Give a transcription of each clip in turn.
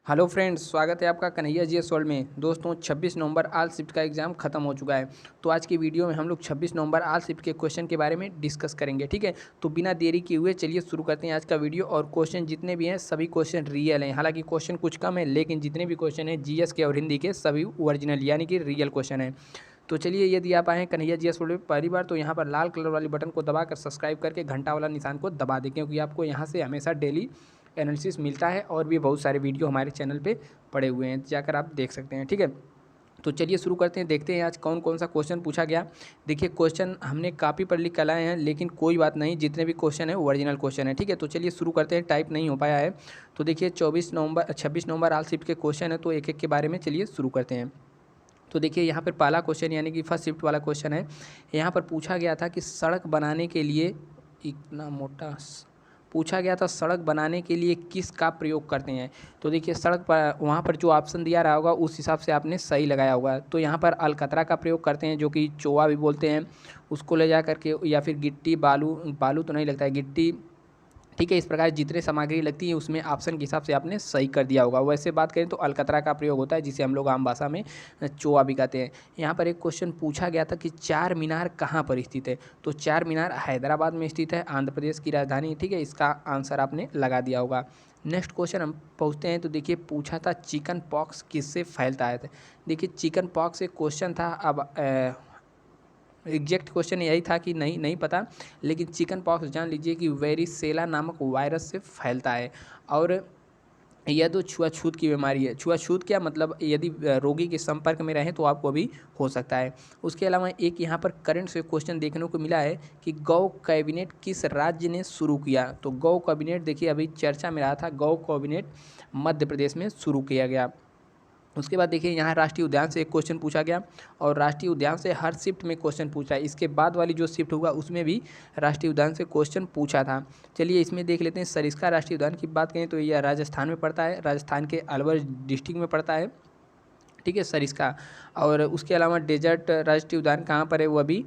Hello friends, स्वागत है आपका कन्हैया जीएस वर्ल्ड में। दोस्तों 26 नवंबर आल शिफ्ट का एग्ज़ाम खत्म हो चुका है। तो आज की वीडियो में हम लोग 26 नवंबर आल शिफ्ट के क्वेश्चन के बारे में डिस्कस करेंगे, ठीक है। तो बिना देरी किए हुए चलिए शुरू करते हैं आज का वीडियो। और क्वेश्चन जितने भी हैं सभी क्वेश्चन रियल हैं। हालांकि क्वेश्चन कुछ कम है, लेकिन जितने भी क्वेश्चन हैं जीएस के और हिंदी के सभी ओरिजिनल यानी कि रियल क्वेश्चन हैं। तो चलिए, यदि आप आए हैं कन्हैया जीएस वर्ल्ड में पहली बार, तो यहाँ पर लाल कलर वाली बटन को दबाकर सब्सक्राइब करके घंटा वाला निशान को दबा दें, क्योंकि आपको यहाँ से हमेशा डेली एनालिसिस मिलता है और भी बहुत सारे वीडियो हमारे चैनल पे पड़े हुए हैं, जाकर आप देख सकते हैं, ठीक है। तो चलिए शुरू करते हैं, देखते हैं आज कौन कौन सा क्वेश्चन पूछा गया। देखिए, क्वेश्चन हमने कॉपी पर लिख कर लाए हैं, लेकिन कोई बात नहीं, जितने भी क्वेश्चन है वो ओरिजिनल क्वेश्चन है, ठीक है। तो चलिए शुरू करते हैं, टाइप नहीं हो पाया है। तो देखिए 26 नवंबर आल शिफ्ट के क्वेश्चन है, तो एक एक के बारे में चलिए शुरू करते हैं। तो देखिए यहाँ पर पहला क्वेश्चन यानी कि फर्स्ट शिफ्ट वाला क्वेश्चन है। यहाँ पर पूछा गया था कि सड़क बनाने के लिए इतना मोटा पूछा गया था सड़क बनाने के लिए किस का प्रयोग करते हैं। तो देखिए सड़क पर वहाँ पर जो ऑप्शन दिया रहा होगा उस हिसाब से आपने सही लगाया होगा। तो यहाँ पर अलकतरा का प्रयोग करते हैं, जो कि चोआ भी बोलते हैं, उसको ले जा करके, या फिर गिट्टी बालू बालू तो नहीं लगता है, गिट्टी, ठीक है। इस प्रकार जितने सामग्री लगती है उसमें ऑप्शन के हिसाब से आपने सही कर दिया होगा। वैसे बात करें तो अलकतरा का प्रयोग होता है, जिसे हम लोग आम भाषा में चोआ भी कहते हैं। यहाँ पर एक क्वेश्चन पूछा गया था कि चार मीनार कहाँ पर स्थित है। तो चार मीनार हैदराबाद में स्थित है, आंध्र प्रदेश की राजधानी, ठीक है। इसका आंसर आपने लगा दिया होगा। नेक्स्ट क्वेश्चन हम पहुँचते हैं। तो देखिए पूछा था चिकन पॉक्स किससे फैलता है। देखिए चिकन पॉक्स एक क्वेश्चन था। अब एग्जैक्ट क्वेश्चन यही था कि नहीं नहीं पता, लेकिन चिकन पॉक्स जान लीजिए कि वेरिसेला नामक वायरस से फैलता है। और यह तो छुआछूत की बीमारी है। छुआछूत क्या मतलब, यदि रोगी के संपर्क में रहें तो आपको भी हो सकता है। उसके अलावा एक यहाँ पर करंट से क्वेश्चन देखने को मिला है कि गौ कैबिनेट किस राज्य ने शुरू किया। तो गौ कैबिनेट देखिए अभी चर्चा में रहा था, गौ कैबिनेट मध्य प्रदेश में शुरू किया गया। उसके बाद देखिए यहाँ राष्ट्रीय उद्यान से एक क्वेश्चन पूछा गया, और राष्ट्रीय उद्यान से हर शिफ्ट में क्वेश्चन पूछा है। इसके बाद वाली जो शिफ्ट होगा उसमें भी राष्ट्रीय उद्यान से क्वेश्चन पूछा था। चलिए इसमें देख लेते हैं। सरिस्का राष्ट्रीय उद्यान की बात करें तो यह राजस्थान में पड़ता है, राजस्थान के अलवर डिस्ट्रिक्ट में पड़ता है, ठीक है, सरिस्का। और उसके अलावा डेजर्ट राष्ट्रीय उद्यान कहाँ पर है, वह भी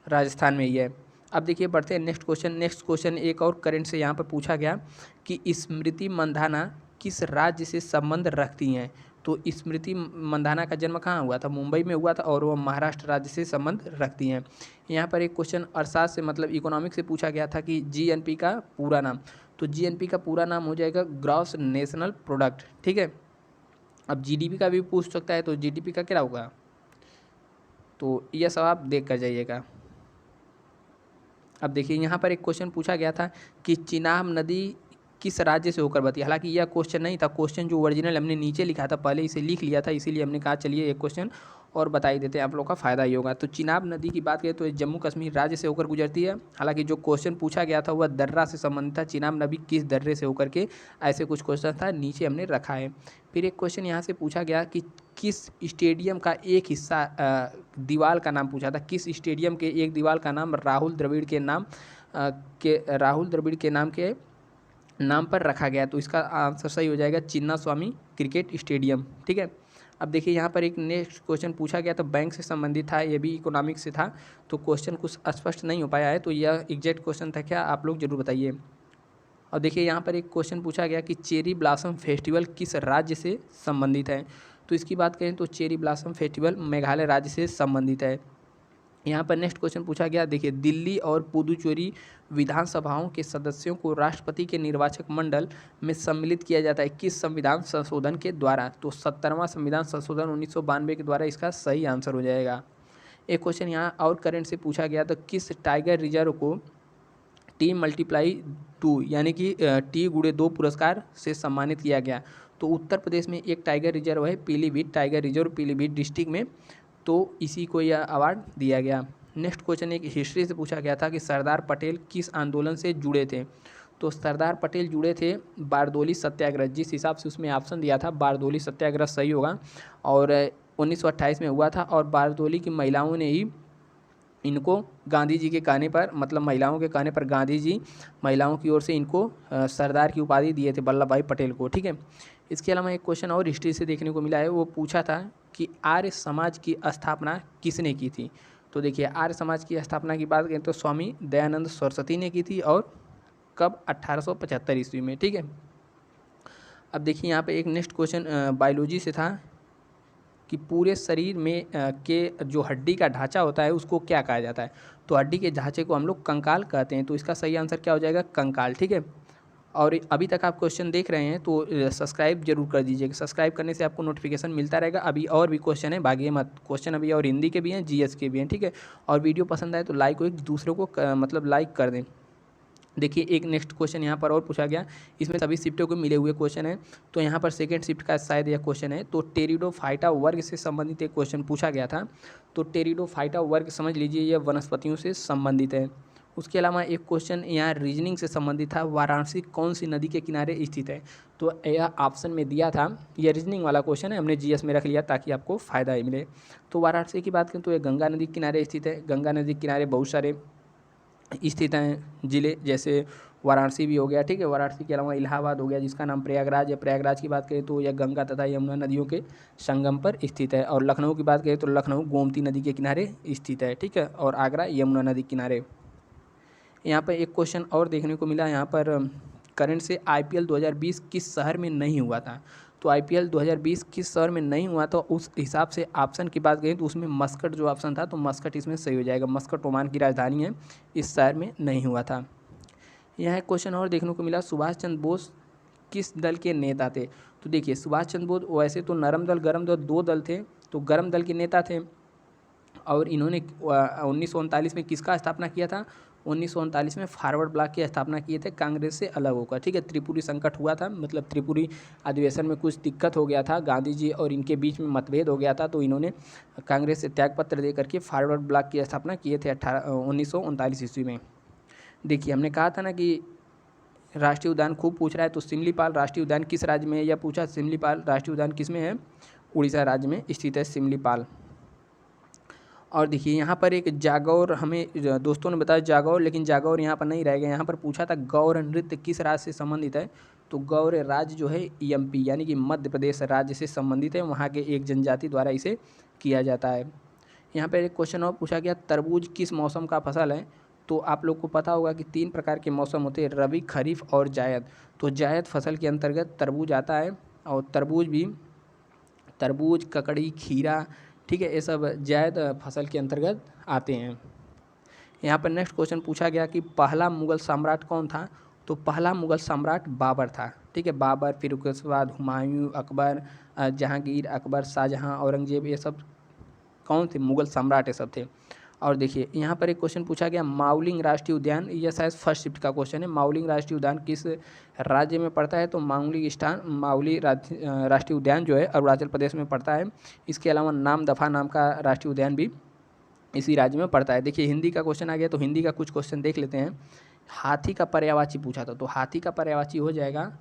राजस्थान में ही है। अब देखिए बढ़ते हैं नेक्स्ट क्वेश्चन। नेक्स्ट क्वेश्चन एक और करंट से यहाँ पर पूछा गया कि स्मृति मंधाना किस राज्य से संबंध रखती हैं। तो स्मृति मंधाना का जन्म कहाँ हुआ था, मुंबई में हुआ था, और वह महाराष्ट्र राज्य से संबंध रखती हैं। यहाँ पर एक क्वेश्चन अर्थशास्त्र से मतलब इकोनॉमिक्स से पूछा गया था कि जीएनपी का पूरा नाम। तो जीएनपी का पूरा नाम हो जाएगा ग्रॉस नेशनल प्रोडक्ट, ठीक है। अब जीडीपी का भी पूछ सकता है, तो जीडीपी का क्या होगा, तो यह सब आप देख कर जाइएगा। अब देखिए यहाँ पर एक क्वेश्चन पूछा गया था कि चिनाब नदी किस राज्य से होकर बहती है। हालांकि यह क्वेश्चन नहीं था, क्वेश्चन जो ओरिजिनल हमने नीचे लिखा था पहले इसे लिख लिया था, इसीलिए हमने कहा चलिए एक क्वेश्चन और बता ही देते हैं, आप लोग का फ़ायदा ही होगा। तो चिनाब नदी की बात करें तो ये जम्मू कश्मीर राज्य से होकर गुजरती है। हालांकि जो क्वेश्चन पूछा गया था वह दर्रा से संबंधित था, चिनाब नदी किस दर्रे से होकर के, ऐसे कुछ क्वेश्चन था, नीचे हमने रखा है। फिर एक क्वेश्चन यहाँ से पूछा गया कि किस स्टेडियम का एक हिस्सा दीवार का नाम पूछा था। किस स्टेडियम के एक दीवार का नाम राहुल द्रविड़ के नाम के नाम पर रखा गया। तो इसका आंसर सही हो जाएगा चिन्ना स्वामी क्रिकेट स्टेडियम, ठीक है। अब देखिए यहाँ पर एक नेक्स्ट क्वेश्चन पूछा गया था, बैंक से संबंधित था, ये भी इकोनॉमिक्स से था। तो क्वेश्चन कुछ स्पष्ट नहीं हो पाया है, तो यह एग्जैक्ट क्वेश्चन था क्या, आप लोग जरूर बताइए। और देखिए यहाँ पर एक क्वेश्चन पूछा गया कि चेरी ब्लॉसम फेस्टिवल किस राज्य से संबंधित है। तो इसकी बात करें तो चेरी ब्लॉसम फेस्टिवल मेघालय राज्य से संबंधित है। यहाँ पर नेक्स्ट क्वेश्चन पूछा गया, देखिए दिल्ली और पुदुचेरी विधानसभाओं के सदस्यों को राष्ट्रपति के निर्वाचक मंडल में सम्मिलित किया जाता है किस संविधान संशोधन के द्वारा। तो 70वां संविधान संशोधन 1992 के द्वारा इसका सही आंसर हो जाएगा। एक क्वेश्चन यहाँ और करंट से पूछा गया, तो किस टाइगर रिजर्व को T×2 यानी कि T×2 पुरस्कार से सम्मानित किया गया। तो उत्तर प्रदेश में एक टाइगर रिजर्व है Pilibhit tiger reserve, Pilibhit district में, तो इसी को यह अवार्ड दिया गया। नेक्स्ट क्वेश्चन एक हिस्ट्री से पूछा गया था कि सरदार पटेल किस आंदोलन से जुड़े थे। तो सरदार पटेल जुड़े थे बारदोली सत्याग्रह, जिस हिसाब से उसमें ऑप्शन दिया था बारदोली सत्याग्रह सही होगा, और 1928 में हुआ था। और बारदोली की महिलाओं ने ही इनको गांधी जी के कहने पर, मतलब महिलाओं के कहने पर, गांधी जी महिलाओं की ओर से इनको सरदार की उपाधि दिए थे, वल्लभ भाई पटेल को, ठीक है। इसके अलावा एक क्वेश्चन और हिस्ट्री से देखने को मिला है, वो पूछा था कि आर्य समाज की स्थापना किसने की थी। तो देखिए आर्य समाज की स्थापना की बात करें तो स्वामी दयानंद सरस्वती ने की थी, और कब, 1875 ईस्वी में, ठीक है। अब देखिए यहाँ पे एक नेक्स्ट क्वेश्चन बायोलॉजी से था कि पूरे शरीर में के जो हड्डी का ढांचा होता है उसको क्या कहा जाता है। तो हड्डी के ढांचे को हम लोग कंकाल कहते हैं, तो इसका सही आंसर क्या हो जाएगा, कंकाल। ठीक है। और अभी तक आप क्वेश्चन देख रहे हैं तो सब्सक्राइब जरूर कर दीजिएगा, सब्सक्राइब करने से आपको नोटिफिकेशन मिलता रहेगा। अभी और भी क्वेश्चन है, भागिए मत, क्वेश्चन अभी और हिंदी के भी हैं, जीएस के भी हैं। ठीक है। और वीडियो पसंद आए तो लाइक को एक दूसरे को मतलब लाइक कर दें। देखिए एक नेक्स्ट क्वेश्चन यहाँ पर और पूछा गया, इसमें सभी शिफ्टों को मिले हुए क्वेश्चन है। तो यहाँ पर सेकेंड शिफ्ट का शायद यह क्वेश्चन है। तो टेरिडोफाइटा वर्ग से संबंधित एक क्वेश्चन पूछा गया था। तो टेरिडोफाइटा वर्ग समझ लीजिए यह वनस्पतियों से संबंधित है। उसके अलावा एक क्वेश्चन यहाँ रीजनिंग से संबंधित था, वाराणसी कौन सी नदी के किनारे स्थित है। तो यह ऑप्शन में दिया था, यह रीजनिंग वाला क्वेश्चन है, हमने जीएस में रख लिया ताकि आपको फ़ायदा मिले। तो वाराणसी की बात करें तो यह गंगा नदी के किनारे स्थित है। गंगा नदी के किनारे बहुत सारे स्थित हैं ज़िले, जैसे वाराणसी भी हो गया। ठीक है। वाराणसी के अलावा इलाहाबाद हो गया जिसका नाम प्रयागराज है। प्रयागराज की बात करें तो यह गंगा तथा यमुना नदियों के संगम पर स्थित है। और लखनऊ की बात करें तो लखनऊ गोमती नदी के किनारे स्थित है। ठीक है। और आगरा यमुना नदी किनारे। यहाँ पर एक क्वेश्चन और देखने को मिला यहाँ पर, करंट से आईपीएल 2020 किस शहर में नहीं हुआ था। तो आईपीएल 2020 किस शहर में नहीं हुआ तो उस हिसाब से ऑप्शन की बात करें तो उसमें मस्कट जो ऑप्शन था, तो मस्कट इसमें सही हो जाएगा। मस्कट ओमान की राजधानी है, इस शहर में नहीं हुआ था। यहाँ एक क्वेश्चन और देखने को मिला, सुभाष चंद्र बोस किस दल के नेता थे। तो देखिए सुभाष चंद्र बोस वैसे तो नरम दल गरम दल दो दल थे, तो गरम दल के नेता थे। और इन्होंने 1939 में किसका स्थापना किया था, 1939 में फॉरवर्ड ब्लॉक की स्थापना किए थे कांग्रेस से अलग होकर। ठीक है। त्रिपुरी संकट हुआ था, मतलब त्रिपुरी अधिवेशन में कुछ दिक्कत हो गया था, गांधी जी और इनके बीच में मतभेद हो गया था, तो इन्होंने कांग्रेस से त्यागपत्र दे करके फॉरवर्ड ब्लॉक की स्थापना किए थे 1939 ईस्वी में। देखिए हमने कहा था ना कि राष्ट्रीय उद्यान खूब पूछ रहा है, तो सिमलीपाल राष्ट्रीय उद्यान किस राज्य में है, यह पूछा। सिमलीपाल राष्ट्रीय उद्यान किस में है, उड़ीसा राज्य में स्थित है सिमलीपाल। और देखिए यहाँ पर एक जागौर, हमें दोस्तों ने बताया जागौर, लेकिन जागौर यहाँ पर नहीं रहेगा। यहाँ पर पूछा था गौर नृत्य किस राज्य से संबंधित है। तो गौर राज्य जो है एमपी यानी कि मध्य प्रदेश राज्य से संबंधित है, वहाँ के एक जनजाति द्वारा इसे किया जाता है। यहाँ पर एक क्वेश्चन और पूछा गया, तरबूज किस मौसम का फसल है। तो आप लोग को पता होगा कि 3 प्रकार के मौसम होते हैं, रबी, खरीफ और जायद। तो जायद फसल के अंतर्गत तरबूज आता है, और तरबूज, ककड़ी, खीरा, ठीक है, ये सब जायद फसल के अंतर्गत आते हैं। यहाँ पर नेक्स्ट क्वेश्चन पूछा गया कि पहला मुगल सम्राट कौन था। तो पहला मुगल सम्राट बाबर था। ठीक है। बाबर, फिर उसके बाद हुमायूं, अकबर, जहांगीर, अकबर, शाहजहां, औरंगजेब, ये सब कौन थे, मुगल सम्राट ये सब थे। और देखिए यहाँ पर एक क्वेश्चन पूछा गया, माउलिंग राष्ट्रीय उद्यान, यह शायद फर्स्ट शिफ्ट का क्वेश्चन है। माउलिंग राष्ट्रीय उद्यान किस राज्य में पड़ता है। तो माउली राष्ट्रीय उद्यान जो है अरुणाचल प्रदेश में पड़ता है। इसके अलावा नामदफा नाम का राष्ट्रीय उद्यान भी इसी राज्य में पड़ता है। देखिए हिंदी का क्वेश्चन आ गया, तो हिंदी का कुछ क्वेश्चन देख लेते हैं। हाथी का पर्यायवाची पूछा था, तो हाथी का पर्यायवाची हो जाएगा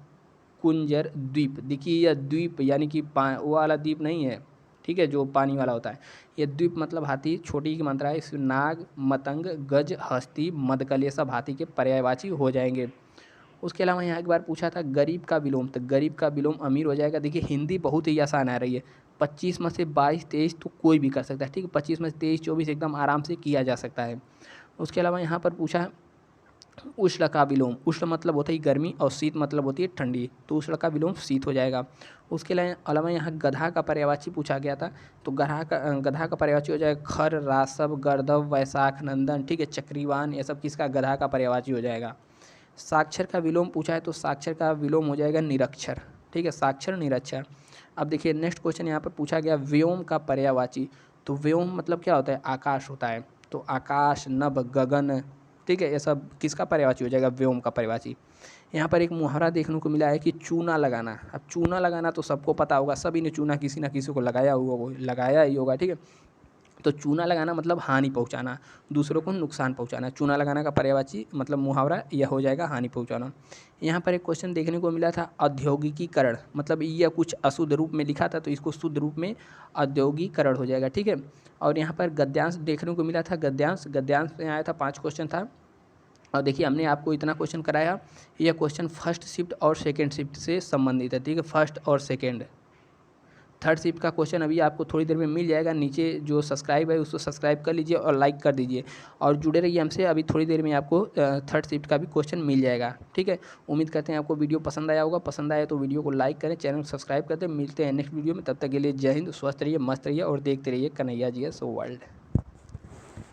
कुंजर द्वीप। देखिए यह द्वीप यानी कि वो वाला द्वीप नहीं है, ठीक है, जो पानी वाला होता है। ये द्वीप मतलब हाथी, छोटी की मात्रा है। इस नाग, मतंग, गज, हस्ती, मदकल, ये सब हाथी के पर्यायवाची हो जाएंगे। उसके अलावा यहाँ एक बार पूछा था गरीब का विलोम, तो गरीब का विलोम अमीर हो जाएगा। देखिए हिंदी बहुत ही आसान आ रही है। 25 में से 22, 23 तो कोई भी कर सकता है। ठीक है। 25 में से 23, 24 एकदम आराम से किया जा सकता है। उसके अलावा यहाँ पर पूछा उष्ण का विलोम, उष्ण मतलब होता है गर्मी और शीत मतलब होती है ठंडी, तो उष्ण का विलोम शीत हो जाएगा। उसके अलावा यहाँ गधा का पर्यायवाची पूछा गया था, तो गधा का पर्यायवाची हो जाएगा खर, रासव, गर्दव, वैशाख, नंदन, ठीक है, चक्रीवान, ये सब किसका, गधा का पर्यायवाची हो जाएगा। साक्षर का विलोम पूछा है, तो साक्षर का विलोम हो जाएगा निरक्षर। ठीक है। साक्षर, निरक्षर। अब देखिए नेक्स्ट क्वेश्चन यहाँ पर पूछा गया व्योम का पर्यायवाची, तो व्योम मतलब क्या होता है, आकाश होता है। तो आकाश, नभ, गगन, ठीक है, ये सब किसका पर्यायवाची हो जाएगा, व्योम का पर्यायवाची। यहाँ पर एक मुहावरा देखने को मिला है कि चूना लगाना। अब चूना लगाना तो सबको पता होगा, सभी ने चूना किसी ना किसी को लगाया ही होगा। ठीक है। तो चूना लगाना मतलब हानि पहुँचाना, दूसरों को नुकसान पहुँचाना। चूना लगाना का पर्यायवाची मतलब मुहावरा यह हो जाएगा हानि पहुँचाना। यहाँ पर एक क्वेश्चन देखने को मिला था औद्योगिकीकरण, मतलब यह कुछ अशुद्ध रूप में लिखा था, तो इसको शुद्ध रूप में औद्योगिकरण हो जाएगा। ठीक है। और यहाँ पर गद्यांश देखने को मिला था, गद्यांश में आया था 5 क्वेश्चन था। और देखिए हमने आपको इतना क्वेश्चन कराया, यह क्वेश्चन फर्स्ट शिफ्ट और सेकेंड शिफ्ट से संबंधित है। ठीक है। फर्स्ट और सेकेंड, थर्ड शिफ्ट का क्वेश्चन अभी आपको थोड़ी देर में मिल जाएगा। नीचे जो सब्सक्राइब है उसको सब्सक्राइब कर लीजिए और लाइक कर दीजिए और जुड़े रहिए हमसे। अभी थोड़ी देर में आपको थर्ड शिफ्ट का भी क्वेश्चन मिल जाएगा। ठीक है, उम्मीद करते हैं आपको वीडियो पसंद आया होगा। पसंद आया तो वीडियो को लाइक करें, चैनल को सब्सक्राइब करते हैं। मिलते हैं नेक्स्ट वीडियो में, तब तक के लिए जय हिंद, स्वस्थ रहिए, मस्त रहिए और देखते रहिए कन्हैया जी वर्ल्ड।